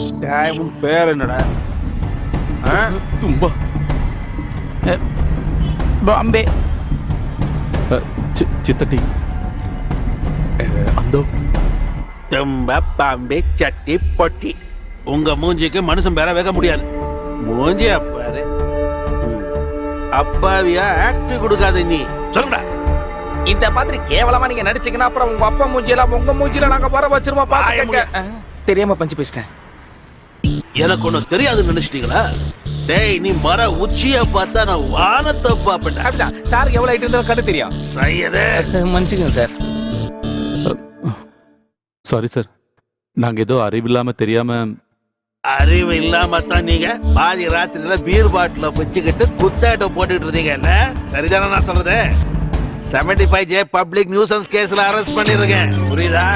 உன் பேர் என்னடா? தும்பா. பாம்பே. சித்தட்டி. அந்தோ. தும்ப பாம்பே சட்டி பொட்டி. உங்க மூஞ்சிக்கு மனுஷன் பேர வைக்க முடியாது. மூஞ்சி அப்பாரு. அப்பாவியா ஆக்ட் கொடுக்காத நீ. சொல்லுடா. இந்த மாதிரி கேவலமா நீங்க நடிச்சீங்கன்னா அப்புறம் உங்க அப்பா மூஞ்சில உங்க மூஞ்சில நாங்க வர வச்சிருவோம். பாத்துக்கங்க. தெரியாம பஞ்சு பேசிட்டேன். எனக்கு ஒண்ணு தெரியாதுன்னு நினைச்சிட்டீங்களா? டேய், நீ மர உச்சிய பார்த்தா நான் வானத்தை பாப்பேன். அப்படிதான் சார் எவ்வளவு ஹைட் இருந்தாலும் கண்ணு தெரியும். சையதே மன்னிச்சுங்க சார். சாரி சார், நாங்க ஏதோ அறிவில்லாம தெரியாம. அறிவு இல்லாம தான் நீங்க பாதி ராத்திரில பீர் பாட்டில வச்சுக்கிட்டு குத்தாட்டம் போட்டுட்டு இருந்தீங்கல்ல? சரிதானே நான் சொல்றது? 75J பப்ளிக் நியூசன்ஸ் கேஸ்ல அரெஸ்ட் பண்ணிருக்கேன். புரியுதா?